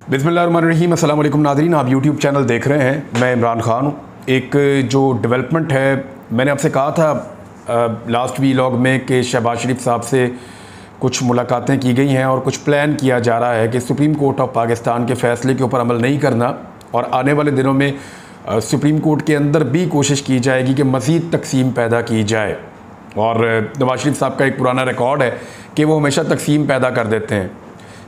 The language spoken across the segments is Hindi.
बिस्मिल्लाहिर्रहमानिर्रहीम। अस्सलाम वालेकुम नाज़रीन, आप यूट्यूब चैनल देख रहे हैं। मैं इमरान ख़ान हूँ। एक जो डेवलपमेंट है, मैंने आपसे कहा था लास्ट वीलॉग में कि शहबाज शरीफ साहब से कुछ मुलाकातें की गई हैं और कुछ प्लान किया जा रहा है कि सुप्रीम कोर्ट ऑफ पाकिस्तान के फ़ैसले के ऊपर अमल नहीं करना और आने वाले दिनों में सुप्रीम कोर्ट के अंदर भी कोशिश की जाएगी कि मज़ीद तकसीम पैदा की जाए। और नवाज शरीफ साहब का एक पुराना रिकॉर्ड है कि वो हमेशा तकसीम पैदा कर देते हैं।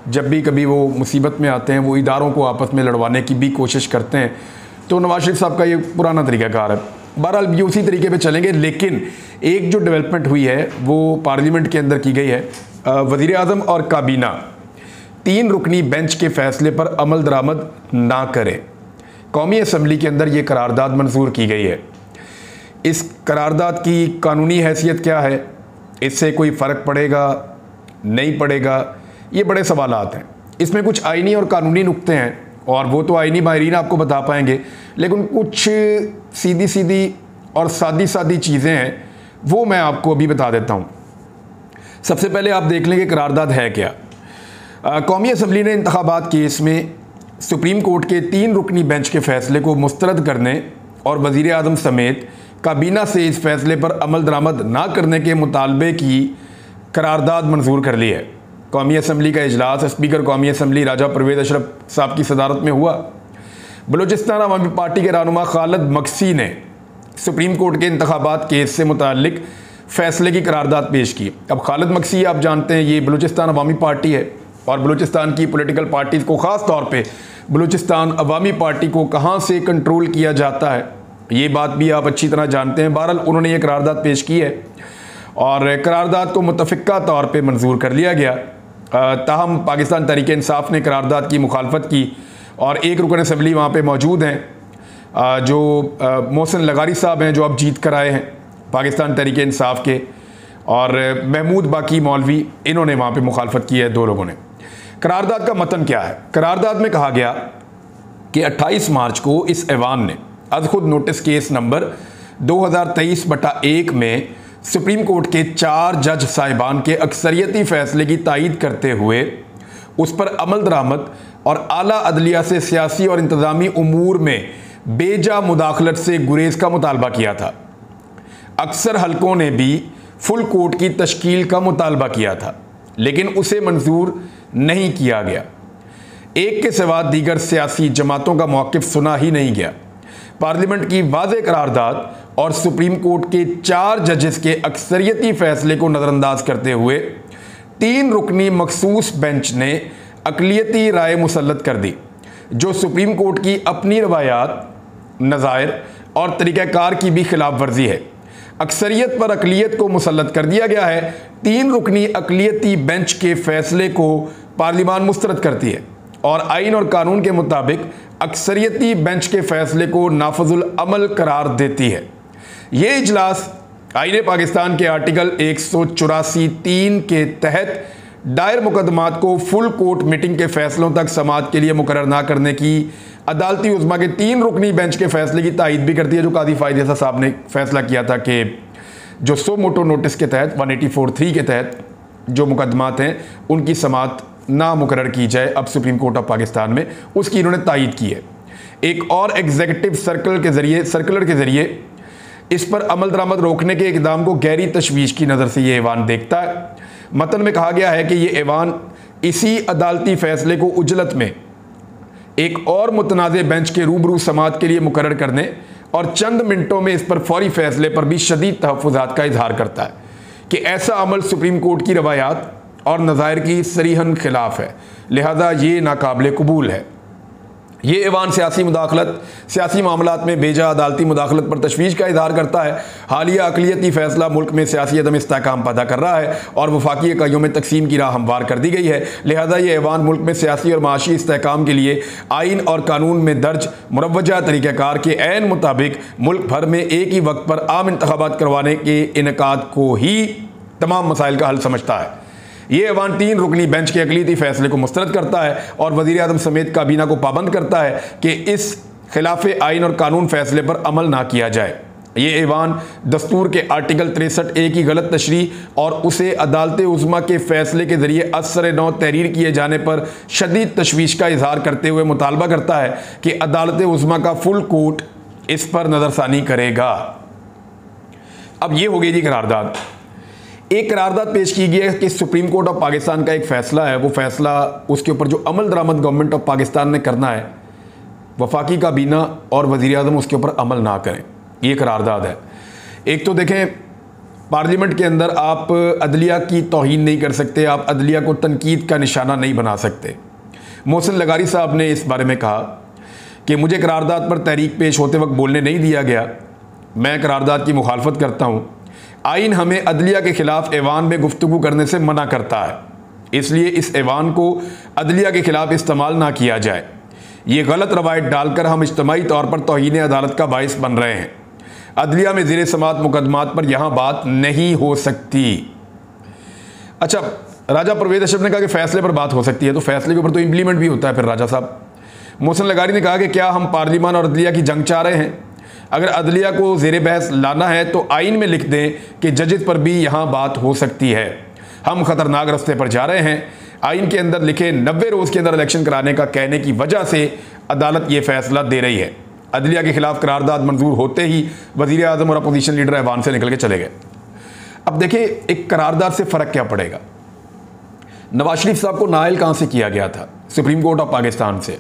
जब भी कभी वो मुसीबत में आते हैं, वो इदारों को आपस में लड़वाने की भी कोशिश करते हैं। तो नवाज शरीफ साहब का ये पुराना तरीक़ाकार है। बहरहाल ये उसी तरीके पे चलेंगे। लेकिन एक जो डेवलपमेंट हुई है वो पार्लियामेंट के अंदर की गई है। वज़ीर आज़म और काबीना 3 रुकनी बेंच के फ़ैसले पर अमल दरामद ना करें। कौमी असम्बली के अंदर ये करारदाद मंजूर की गई है। इस करारदाद की कानूनी हैसियत क्या है, इससे कोई फ़र्क पड़ेगा नहीं पड़ेगा, ये बड़े सवालात हैं। इसमें कुछ आईनी और कानूनी नुक्ते हैं और वो तो आईनी माहिरीन आपको बता पाएंगे, लेकिन कुछ सीधी सीधी और सादी सादी चीज़ें हैं, वो मैं आपको अभी बता देता हूँ। सबसे पहले आप देख लें कि करारदाद है क्या। कौमी असम्बली ने इंतखाबात केस में सुप्रीम कोर्ट के 3 रुकनी बेंच के फ़ैसले को मुस्तरद करने और वज़ीर आज़म समेत काबीना से इस फैसले पर अमल दरामद ना करने के मुतालबे की करारदाद मंजूर कर ली है। कौमी असम्बली का इजलास स्पीकर कौमी असम्बली राजा परवेज़ अशरफ साहब की सदारत में हुआ। बलूचिस्तान अवामी पार्टी के रहनुमा खालिद मक्सी ने सुप्रीम कोर्ट के इंतखाबात केस से मुतालिक फ़ैसले की करारदाद पेश की। अब खालिद मक्सी आप जानते हैं, ये बलूचिस्तान अवामी पार्टी है और बलूचिस्तान की पॉलिटिकल पार्टीज़ को ख़ास तौर पे बलूचिस्तान अवामी पार्टी को कहाँ से कंट्रोल किया जाता है, ये बात भी आप अच्छी तरह जानते हैं। बहरहाल उन्होंने ये करारदाद पेश की है और करारदाद को मुतफ़िक़ा तौर पे मंजूर कर लिया गया। ताहम पाकिस्तान तहरीक इंसाफ ने करारदाद की मुखालफत की और एक रुकन असम्बली वहाँ पे मौजूद हैं, जो मोहसिन लगारी साहब हैं, जो अब जीत कर आए हैं पाकिस्तान तहरीक इंसाफ के, और महमूद बाकी मौलवी, इन्होंने वहाँ पे मुखालफत की है। 2 लोगों ने। करारदाद का मतन क्या है? करारदाद में कहा गया कि 28 मार्च को इस ऐवान ने अज खुद नोटिस केस नंबर 2023/1 में सुप्रीम कोर्ट के 4 जज साहिबान के अक्सरियती फ़ैसले की तायीद करते हुए उस पर अमल दरामद और आला अदलिया से सियासी और इंतज़ामी उमूर में बेजा मुदाखलत से गुरेज का मुतालबा किया था। अक्सर हलकों ने भी फुल कोर्ट की तश्कील का मुतालबा किया था, लेकिन उसे मंजूर नहीं किया गया। एक के सिवा दीगर सियासी जमातों का मौक़िफ़ सुना ही नहीं गया। पार्लियामेंट की वाज़ेह करारदाद और सुप्रीम कोर्ट के 4 जजेस के अक्सरियती फ़ैसले को नज़रअंदाज करते हुए 3 रुकनी मखसूस बेंच ने अक़लियती राय मुसल्लत कर दी, जो सुप्रीम कोर्ट की अपनी रवायात, नज़ायर और तरीक़ाकार की भी खिलाफ वर्जी है। अक्सरियत पर अक़लियत को मुसल्लत कर दिया गया है। 3 रुकनी अक़लियती बेंच के फ़ैसले को पार्लियामान मुस्तरद करती है और आइन और कानून के मुताबिक अक्सरियती बेंच के फ़ैसले को नाफजुल अमल करार देती है। ये इजलास आईन पाकिस्तान के आर्टिकल 184(3) के तहत दायर मुकदमात को फुल कोर्ट मीटिंग के फ़ैसलों तक समाअत के लिए मुकर्रर ना करने की अदालती उज़्मा के 3 रुकनी बेंच के फ़ैसले की तायीद भी करती है, जो काजी फ़ायद साहब ने फैसला किया था कि जो सो मोटो नोटिस के तहत 184(3) के तहत जो मुकदमात हैं उनकी समाअत ना मुकर्रर की जाए अब सुप्रीम कोर्ट ऑफ पाकिस्तान में, उसकी इन्होंने तायीद की है। एक और एग्जीक्यूटिव सर्कुलर के ज़रिए इस पर अमल दरामद रोकने के इक़दाम को गहरी तशवीश की नज़र से ये ऐवान देखता है। मतन में कहा गया है कि ये ऐवान इसी अदालती फ़ैसले को उजलत में एक और मुतनाज़े बेंच के रूबरू समाअत के लिए मुकर्रर करने और चंद मिनटों में इस पर फौरी फ़ैसले पर भी शदीद तहफ़्फ़ुज़ात का इजहार करता है कि ऐसा अमल सुप्रीम कोर्ट की रवायात और नज़ायर की सरीहन खिलाफ है, लिहाजा ये नाकाबिल कबूल है। ये ऐवान सियासी मुदाखलत, सियासी मामलात में बेजा अदालती मुदाखलत पर तशवीश का इजहार करता है। हालिया अक़लियती फ़ैसला मुल्क में सियासी अदम इस्तेहकाम पैदा कर रहा है और वफाकी इकाइयों में तकसीम की राह हमवार कर दी गई है। लिहाजा ये ऐवान मुल्क में सियासी और माशी इस्तेहकाम के लिए आइन और कानून में दर्ज मुरव्वजा तरीक़ाकार के ऐन मुताबिक मुल्क भर में एक ही वक्त पर आम इंतखाबात करवाने के इनेकाद को ही तमाम मसाइल का हल समझता है। ये ऐवान 3 रुकनी बेंच के अक़लियती फ़ैसले को मुस्तरद करता है और वज़ीर आज़म समेत काबीना को पाबंद करता है कि इस खिलाफ आइन और कानून फ़ैसले पर अमल ना किया जाए। ये ऐवान दस्तूर के आर्टिकल 63A की गलत तशरीह और उसे अदालत उज़्मा के फैसले के ज़रिए असर नौ तहरीर किए जाने पर शदीद तशवीश का इजहार करते हुए मुतालबा करता है कि अदालत उज़्मा का फुल कोर्ट इस पर नज़रसानी करेगा। अब ये हो गई जी करारदाद। एक करारदाद पेश की गई है कि सुप्रीम कोर्ट ऑफ पाकिस्तान का एक फ़ैसला है, वो फ़ैसला उसके ऊपर जो अमल दरामद गवर्नमेंट ऑफ पाकिस्तान ने करना है, वफाकी काबीना और वज़ीर आज़म उसके ऊपर अमल ना करें। ये करारदाद है। एक तो देखें, पार्लियामेंट के अंदर आप अदलिया की तौहीन नहीं कर सकते, आप अदलिया को तनकीद का निशाना नहीं बना सकते। मोहसिन लगारी साहब ने इस बारे में कहा कि मुझे करारदाद पर तहरीक पेश होते वक्त बोलने नहीं दिया गया, मैं करारदाद की मुखालफत करता हूँ। आइन हमें अदलिया के खिलाफ ऐवान में गुफ्तगू करने से मना करता है, इसलिए इस ऐवान को अदलिया के खिलाफ इस्तेमाल ना किया जाए। ये गलत रवायत डालकर हम इज्तमाही तौर पर तौहीन अदालत का बाइस बन रहे हैं। अदलिया में ज़ेर समात मुकदमात पर यहाँ बात नहीं हो सकती। अच्छा, राजा परवेज़ अशरफ ने कहा कि फ़ैसले पर बात हो सकती है, तो फ़ैसले के ऊपर तो इम्प्लीमेंट भी होता है फिर राजा साहब। मोहसिन लगारी ने कहा कि क्या हम पार्लियामान और अदलिया की जंग चाह रहे हैं? अगर अदलिया को ज़ेर बहस लाना है तो आइन में लिख दें कि जजेस पर भी यहाँ बात हो सकती है। हम ख़तरनाक रास्ते पर जा रहे हैं। आइन के अंदर लिखे 90 रोज़ के अंदर इलेक्शन कराने का कहने की वजह से अदालत ये फ़ैसला दे रही है। अदलिया के खिलाफ करारदाद मंजूर होते ही वज़ीर आज़म और अपोजिशन लीडर ऐवान से निकल के चले गए। अब देखिए, एक करारदाद से फ़र्क क्या पड़ेगा। नवाज शरीफ साहब को नाअहल कहाँ से किया गया था? सुप्रीम कोर्ट ऑफ पाकिस्तान से।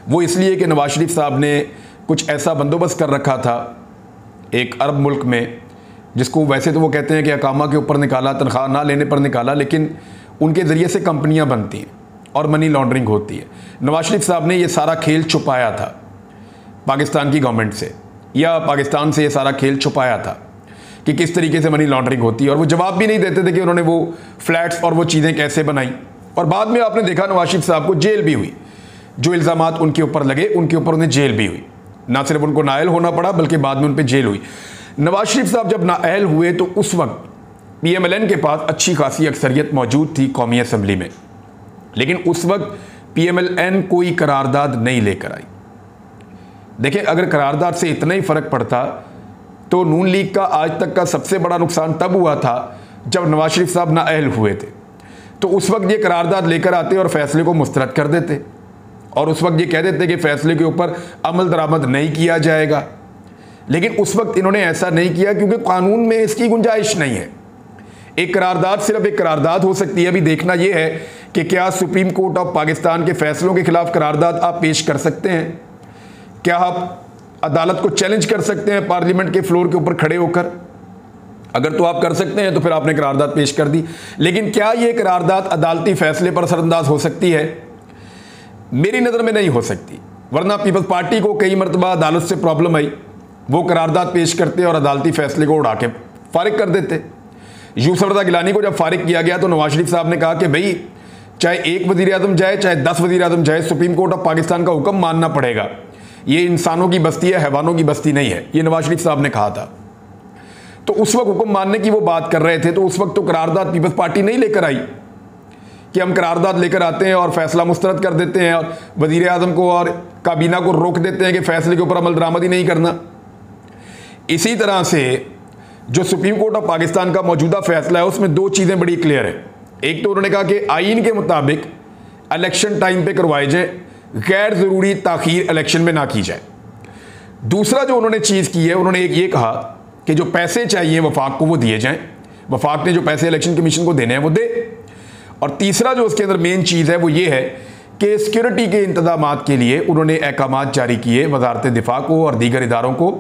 वो इसलिए कि नवाज शरीफ साहब ने कुछ ऐसा बंदोबस्त कर रखा था एक अरब मुल्क में, जिसको वैसे तो वो कहते हैं कि अकामा के ऊपर निकाला, तनख्वाह ना लेने पर निकाला, लेकिन उनके ज़रिए से कंपनियाँ बनती हैं और मनी लॉन्ड्रिंग होती है। नवाज शरीफ साहब ने ये सारा खेल छुपाया था पाकिस्तान की गवर्नमेंट से, या पाकिस्तान से ये सारा खेल छुपाया था कि किस तरीके से मनी लॉन्ड्रिंग होती है, और वो जवाब भी नहीं देते थे कि उन्होंने वो फ्लैट्स और वो चीज़ें कैसे बनाई। और बाद में आपने देखा नवाज शरीफ साहब को जेल भी हुई, जो इल्ज़ामात उनके ऊपर लगे उनके ऊपर उन्हें जेल भी हुई। ना सिर्फ उनको नाअहल होना पड़ा बल्कि बाद में उन पर जेल हुई। नवाज शरीफ साहब जब नाअहल हुए तो उस वक्त PMLN के पास अच्छी खासी अक्सरियत मौजूद थी कौमी असम्बली में, लेकिन उस वक्त PMLN कोई करारदाद नहीं लेकर आई। देखिए, अगर करारदाद से इतना ही फ़र्क पड़ता तो नून लीग का आज तक का सबसे बड़ा नुकसान तब हुआ था जब नवाज शरीफ साहब नाअहल हुए थे। तो उस वक्त ये करारदाद लेकर आते और फैसले को मुस्तरद कर देते, और उस वक्त ये कह देते कि फ़ैसले के ऊपर अमल दरामद नहीं किया जाएगा। लेकिन उस वक्त इन्होंने ऐसा नहीं किया क्योंकि कानून में इसकी गुंजाइश नहीं है। एक करारदाद सिर्फ एक करारदाद हो सकती है। अभी देखना यह है कि क्या सुप्रीम कोर्ट ऑफ पाकिस्तान के फैसलों के खिलाफ करारदाद आप पेश कर सकते हैं? क्या आप अदालत को चैलेंज कर सकते हैं पार्लियामेंट के फ्लोर के ऊपर खड़े होकर? अगर तो आप कर सकते हैं तो फिर आपने करारदाद पेश कर दी, लेकिन क्या ये करारदाद अदालती फैसले पर असरअंदाज हो सकती है? मेरी नज़र में नहीं हो सकती, वरना पीपल्स पार्टी को कई मरतबा अदालत से प्रॉब्लम आई, वो करारदाद पेश करते और अदालती फैसले को उड़ा के फारिग कर देते। यूसुफ रज़ा गिलानी को जब फारिग किया गया तो नवाज शरीफ साहब ने कहा कि भाई चाहे एक वज़ीर आज़म जाए चाहे 10 वज़ीर आज़म जाए, सुप्रीम कोर्ट ऑफ पाकिस्तान का हुक्म मानना पड़ेगा। ये इंसानों की बस्ती है, हैवानों की बस्ती नहीं है, ये नवाज शरीफ साहब ने कहा था। तो उस वक्त हुक्म मानने की वो बात कर रहे थे, तो उस वक्त तो करारदाद पीपल्स पार्टी नहीं लेकर आई कि हम करारदाद लेकर आते हैं और फैसला मुस्तरद कर देते हैं और वज़ीर आज़म को और काबीना को रोक देते हैं कि फैसले के ऊपर अमल दरामद ही नहीं करना। इसी तरह से जो सुप्रीम कोर्ट ऑफ पाकिस्तान का मौजूदा फैसला है उसमें दो चीज़ें बड़ी क्लियर है। एक तो उन्होंने कहा कि आइन के मुताबिक इलेक्शन टाइम पे करवाए जाए, गैर ज़रूरी ताख़ीर इलेक्शन में ना की जाए। दूसरा जो उन्होंने चीज़ की है, उन्होंने एक ये कहा कि जो पैसे चाहिए वफाक को वो दिए जाएं, वफाक ने जो पैसे इलेक्शन कमीशन को देने हैं वो दे। और तीसरा जो उसके अंदर मेन चीज़ है वो ये है कि सिक्योरिटी के इंतजामात के लिए उन्होंने अहकामात जारी किए वजारत दिफा को और दीगर इदारों को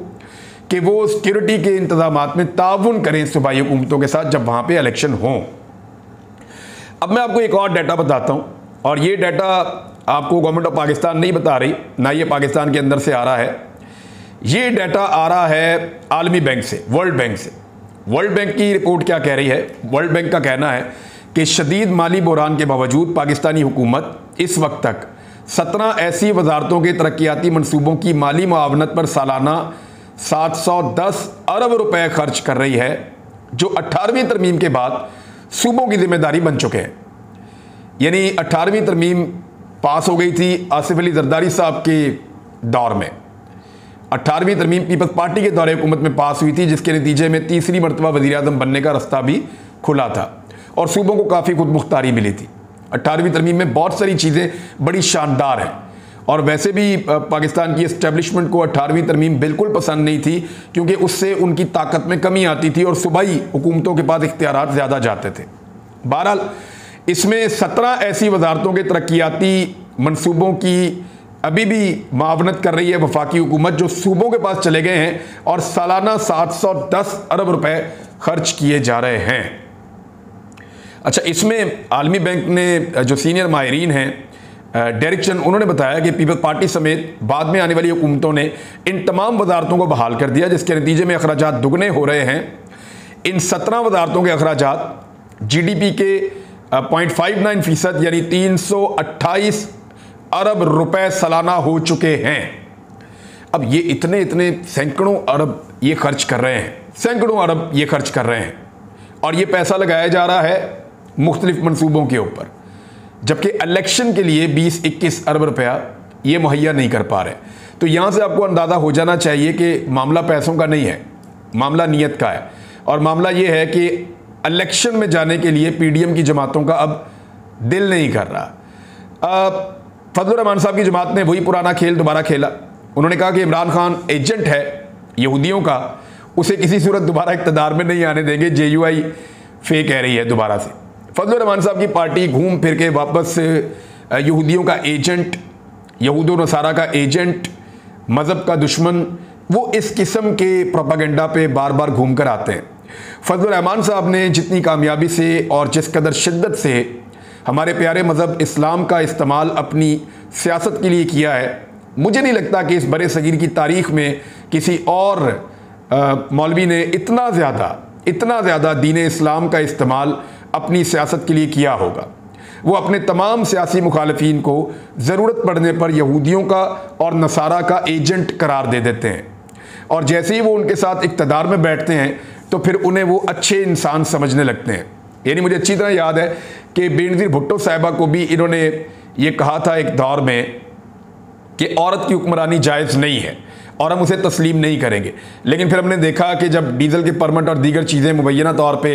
कि वो सिक्योरिटी के इंतजामात में ताउन करें सूबाई हुकूमतों के साथ जब वहाँ पे इलेक्शन हों। अब मैं आपको एक और डाटा बताता हूँ, और ये डाटा आपको गवर्नमेंट ऑफ पाकिस्तान नहीं बता रही, ना ये पाकिस्तान के अंदर से आ रहा है। ये डाटा आ रहा है आलमी बैंक से, वर्ल्ड बैंक से। वर्ल्ड बैंक की रिपोर्ट क्या कह रही है? वर्ल्ड बैंक का कहना है कि शदीद माली बहरान के बावजूद पाकिस्तानी हुकूमत इस वक्त तक 17 ऐसी वजारतों के तरक्याती मनसूबों की माली मुआवनत पर सालाना 710 अरब रुपए खर्च कर रही है, जो 18वीं तरमीम के बाद सूबों की जिम्मेदारी बन चुके हैं। यानी 18वीं तरमीम पास हो गई थी आसिफ अली जरदारी साहब के दौर में। 18वीं तरमीम पीपल्स पार्टी के दौरे हुकूमत में पास हुई थी, जिसके नतीजे में तीसरी मरतबा वज़ीर आज़म बनने का रास्ता भी खुला था और सूबों को काफ़ी खुद मुख्तारी मिली थी। 18वीं तरमीम में बहुत सारी चीज़ें बड़ी शानदार हैं और वैसे भी पाकिस्तान की इस्टेब्लिशमेंट को 18वीं तरमीम बिल्कुल पसंद नहीं थी, क्योंकि उससे उनकी ताकत में कमी आती थी और सूबाई हुकूमतों के पास इख्तियारात ज़्यादा जाते थे। बहरहाल इसमें 17 ऐसी वजारतों के तरक्याती मनसूबों की अभी भी मावनत कर रही है वफाकी हुकूमत, जो सूबों के पास चले गए हैं और सालाना 710 अरब रुपए खर्च किए जा रहे हैं। अच्छा, इसमें आलमी बैंक ने जो सीनियर माहिरीन हैं डायरेक्शन, उन्होंने बताया कि पीपल्स पार्टी समेत बाद में आने वाली हुकूमतों ने इन तमाम वजारतों को बहाल कर दिया, जिसके नतीजे में अखराजात दुगने हो रहे हैं। इन 17 वजारतों के अखराजात GDP के 0.59% यानी 328 अरब रुपए सालाना हो चुके हैं। अब ये इतने सैकड़ों अरब ये खर्च कर रहे हैं, सैकड़ों अरब ये खर्च कर रहे हैं और ये पैसा लगाया जा रहा है मुख्तलिफ मनसूबों के ऊपर, जबकि इलेक्शन के लिए 20-21 अरब रुपया ये मुहैया नहीं कर पा रहे। तो यहाँ से आपको अंदाज़ा हो जाना चाहिए कि मामला पैसों का नहीं है, मामला नीयत का है। और मामला ये है कि इलेक्शन में जाने के लिए PDM की जमातों का अब दिल नहीं कर रहा। फजलुर रहमान साहब की जमात ने वही पुराना खेल दोबारा खेला। उन्होंने कहा कि इमरान खान एजेंट है यहूदियों का, उसे किसी सूरत दोबारा इक़्तिदार में नहीं आने देंगे। JUI फे कह रही है दोबारा से। फजलुर रहमान साहब की पार्टी घूम फिर के वापस यहूदियों का एजेंट, यहूदो नसारा का एजेंट, मज़हब का दुश्मन, वो इस किस्म के प्रोपागेंडा पे बार बार घूम कर आते हैं। फजलुर रहमान साहब ने जितनी कामयाबी से और जिस कदर शिद्दत से हमारे प्यारे मज़हब इस्लाम का इस्तेमाल अपनी सियासत के लिए किया है, मुझे नहीं लगता कि इस बड़े सगीर की तारीख़ में किसी और मौलवी ने इतना ज़्यादा दीन इस्लाम का इस्तेमाल अपनी सियासत के लिए किया होगा। वो अपने तमाम सियासी मुखालफीन को ज़रूरत पड़ने पर यहूदियों का और नसारा का एजेंट करार दे देते हैं और जैसे ही वो उनके साथ इक़्तिदार में बैठते हैं तो फिर उन्हें वो अच्छे इंसान समझने लगते हैं। यानी मुझे अच्छी तरह याद है कि बेनज़ीर भुट्टो साहिबा को भी इन्होंने ये कहा था एक दौर में कि औरत की हुक्मरानी जायज़ नहीं है और हम उसे तस्लीम नहीं करेंगे, लेकिन फिर हमने देखा कि जब डीजल के परमिट और दीगर चीज़ें मुबैना तौर पे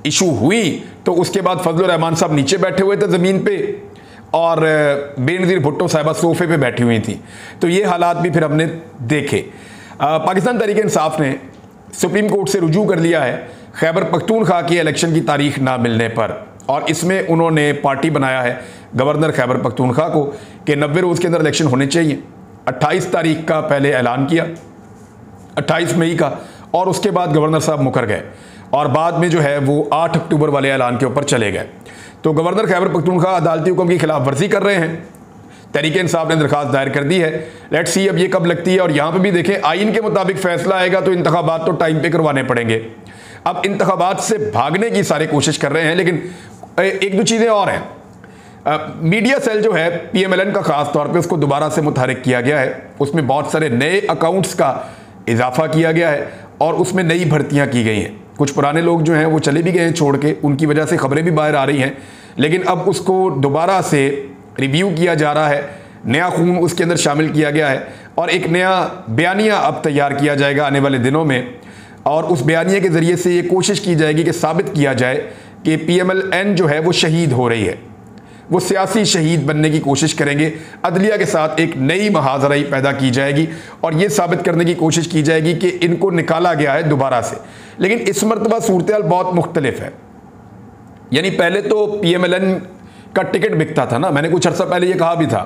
इशू हुई तो उसके बाद फजलुर रहमान साहब नीचे बैठे हुए थे ज़मीन पे और बेनज़ीर भुट्टो साहिबा सोफे पे बैठी हुई थी। तो ये हालात भी फिर हमने देखे। पाकिस्तान तहरीक-ए-इंसाफ ने सुप्रीम कोर्ट से रुजू कर लिया है खैबर पख्तूनख्वा की इलेक्शन की तारीख ना मिलने पर, और इसमें उन्होंने पार्टी बनाया है गवर्नर खैबर पख्तूनख्वा को कि 90 रोज़ के अंदर इलेक्शन होने चाहिए। 28 तारीख का पहले ऐलान किया, 28 मई का, और उसके बाद गवर्नर साहब मुकर गए और बाद में जो है वो 8 अक्टूबर वाले ऐलान के ऊपर चले गए। तो गवर्नर खैबर पख्तूनख्वा अदालती हुक्म की खिलाफ वर्जी कर रहे हैं। तहरीक-ए-इंसाफ ने दरख्वास्त दायर कर दी है। लेट्स सी अब ये कब लगती है। और यहाँ पे भी देखें, आइन के मुताबिक फैसला आएगा तो इंतखाबात तो टाइम पे करवाने पड़ेंगे। अब इंतखाबात से भागने की सारे कोशिश कर रहे हैं, लेकिन एक दो चीज़ें और हैं। मीडिया सेल जो है PMLN का ख़ास तौर पे उसको दोबारा से मुतहरिक किया गया है। उसमें बहुत सारे नए अकाउंट्स का इजाफा किया गया है और उसमें नई भर्तियाँ की गई हैं। कुछ पुराने लोग जो हैं वो चले भी गए हैं छोड़ के, उनकी वजह से खबरें भी बाहर आ रही हैं, लेकिन अब उसको दोबारा से रिव्यू किया जा रहा है। नया खून उसके अंदर शामिल किया गया है और एक नया बयानिया अब तैयार किया जाएगा आने वाले दिनों में, और उस बयानिया के ज़रिए से ये कोशिश की जाएगी कि साबित किया जाए कि PMLN जो है वो शहीद हो रही है। वो सियासी शहीद बनने की कोशिश करेंगे। अदलिया के साथ एक नई महाजराई पैदा की जाएगी और ये साबित करने की कोशिश की जाएगी कि इनको निकाला गया है दोबारा से। लेकिन इस मरतबा सूरत-ए-हाल बहुत मुख्तलिफ है। यानी पहले तो PMLN का टिकट बिकता था ना, मैंने कुछ अर्सा पहले ये कहा भी था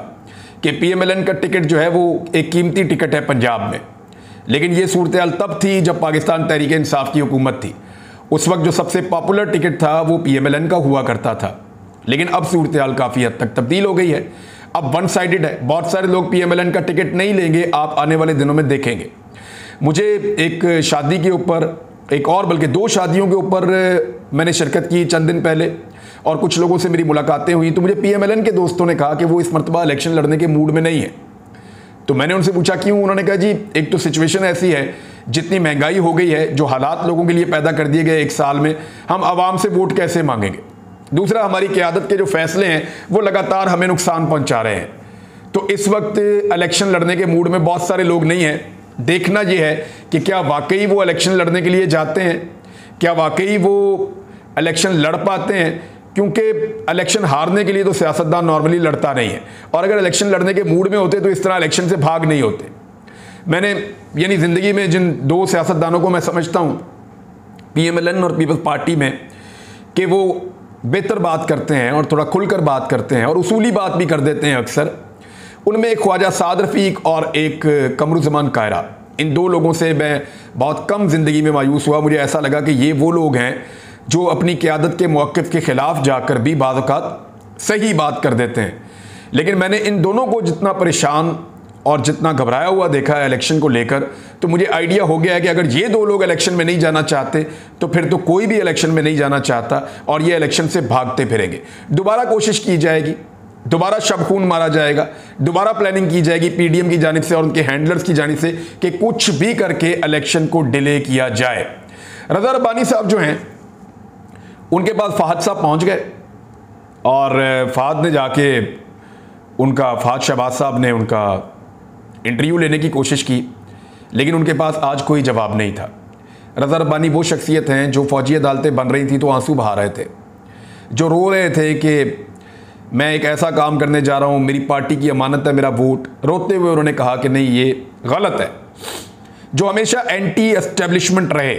कि PMLN का टिकट जो है वो एक कीमती टिकट है पंजाब में। लेकिन ये सूरत-ए-हाल तब थी जब पाकिस्तान तहरीक-ए-इंसाफ की हुकूमत थी। उस वक्त जो सबसे पॉपुलर टिकट था वो PMLN का हुआ करता था। लेकिन अब सूरत-ए-हाल काफ़ी हद तक तब्दील हो गई है। अब वन साइडेड है, बहुत सारे लोग PMLN का टिकट नहीं लेंगे, आप आने वाले दिनों में देखेंगे। मुझे एक शादी के ऊपर, एक और बल्कि 2 शादियों के ऊपर मैंने शिरकत की चंद दिन पहले, और कुछ लोगों से मेरी मुलाकातें हुई तो मुझे PMLN के दोस्तों ने कहा कि वो इस मरतबा इलेक्शन लड़ने के मूड में नहीं है। तो मैंने उनसे पूछा क्यों? उन्होंने कहा जी एक तो सिचुएशन ऐसी है, जितनी महंगाई हो गई है, जो हालात लोगों के लिए पैदा कर दिए गए एक साल में, हम आवाम से वोट कैसे मांगेंगे। दूसरा, हमारी क़यादत के जो फैसले हैं वो लगातार हमें नुकसान पहुंचा रहे हैं। तो इस वक्त इलेक्शन लड़ने के मूड में बहुत सारे लोग नहीं हैं देखना यह है कि क्या वाकई वो इलेक्शन लड़ने के लिए जाते हैं, क्या वाकई वो इलेक्शन लड़ पाते हैं, क्योंकि इलेक्शन हारने के लिए तो सियासतदान नॉर्मली लड़ता नहीं है, और अगर इलेक्शन लड़ने के मूड में होते तो इस तरह इलेक्शन से भाग नहीं होते। मैंने यानी ज़िंदगी में जिन दो सियासतदानों को मैं समझता हूँ PMLN और पीपल्स पार्टी में, कि वो बेहतर बात करते हैं और थोड़ा खुलकर बात करते हैं और उसूली बात भी कर देते हैं अक्सर, उनमें एक ख्वाजा साद रफ़ीक और एक कमरुज़्ज़मान कायरा, इन दो लोगों से मैं बहुत कम ज़िंदगी में मायूस हुआ। मुझे ऐसा लगा कि ये वो लोग हैं जो अपनी क़यादत के मौक़िफ़ के ख़िलाफ़ जाकर भी बाज़ औक़ात सही बात कर देते हैं। लेकिन मैंने इन दोनों को जितना परेशान और जितना घबराया हुआ देखा है इलेक्शन को लेकर, तो मुझे आइडिया हो गया है कि अगर ये दो लोग इलेक्शन में नहीं जाना चाहते तो फिर तो कोई भी इलेक्शन में नहीं जाना चाहता, और ये इलेक्शन से भागते फिरेंगे। दोबारा कोशिश की जाएगी, दोबारा शब खून मारा जाएगा, दोबारा प्लानिंग की जाएगी PDM की जानिब से और उनके हैंडलर्स की जानिब से कि कुछ भी करके इलेक्शन को डिले किया जाए। रज़ा रब्बानी साहब जो हैं उनके पास फ़हद साहब पहुँच गए, और फ़हद ने जाके फ़हद शहबाज साहब ने उनका इंटरव्यू लेने की कोशिश की, लेकिन उनके पास आज कोई जवाब नहीं था। रज़ा रब्बानी वो शख्सियत हैं जो फ़ौजी अदालतें बन रही थी तो आंसू बहा रहे थे, जो रो रहे थे कि मैं एक ऐसा काम करने जा रहा हूँ, मेरी पार्टी की अमानत है मेरा वोट। रोते हुए उन्होंने कहा कि नहीं, ये गलत है। जो हमेशा एंटी एस्टेब्लिशमेंट रहे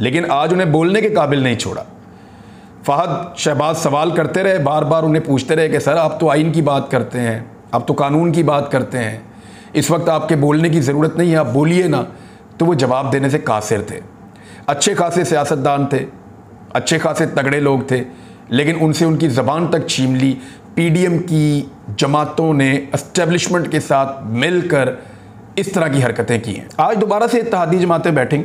लेकिन आज उन्हें बोलने के काबिल नहीं छोड़ा। फ़हद शहबाज सवाल करते रहे, बार बार उन्हें पूछते रहे कि सर आप तो आइन की बात करते हैं, आप तो कानून की बात करते हैं, इस वक्त आपके बोलने की ज़रूरत नहीं है, आप बोलिए ना। तो वो जवाब देने से कासिर थे। अच्छे खासे सियासतदान थे, अच्छे खासे तगड़े लोग थे, लेकिन उनसे उनकी ज़बान तक छीन ली PDM की जमातों ने एस्टेब्लिशमेंट के साथ मिलकर इस तरह की हरकतें की हैं। आज दोबारा से इत्तेहादी जमातें बैठेंगी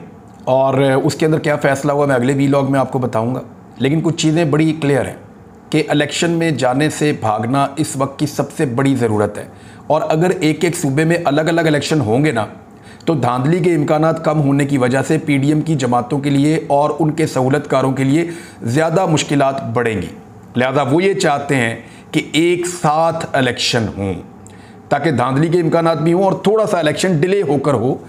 और उसके अंदर क्या फ़ैसला हुआ मैं अगले वीलॉग में आपको बताऊँगा। लेकिन कुछ चीज़ें बड़ी क्लियर हैं कि इलेक्शन में जाने से भागना इस वक्त की सबसे बड़ी ज़रूरत है, और अगर एक एक सूबे में अलग अलग इलेक्शन होंगे ना तो धांधली के इम्कानात कम होने की वजह से PDM की जमातों के लिए और उनके सहूलतकारों के लिए ज़्यादा मुश्किलात बढ़ेंगी। लिहाजा वो ये चाहते हैं कि एक साथ इलेक्शन हों ताकि धांधली के इम्कानात भी हों और थोड़ा सा इलेक्शन डिले होकर हो,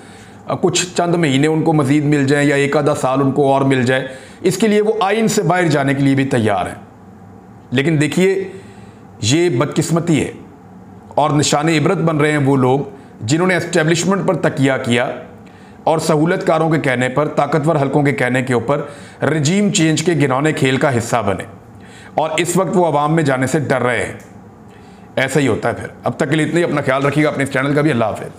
कुछ चंद महीने उनको मज़ीद मिल जाएँ या एक आधा साल उनको और मिल जाए। इसके लिए वो आइन से बाहर जाने के लिए भी तैयार हैं। लेकिन देखिए, ये बदकिस्मती है और निशाने इबरत बन रहे हैं वो लोग जिन्होंने एस्टेब्लिशमेंट पर तकिया किया और सहूलतकारों के कहने पर, ताकतवर हलकों के कहने के ऊपर रजीम चेंज के घिनौने खेल का हिस्सा बने, और इस वक्त वो अवाम में जाने से डर रहे हैं। ऐसा ही होता है फिर। अब तक के लिए इतना ही। अपना ख्याल रखिएगा, अपने इस चैनल का भी। अल्लाह हाफ़िज़।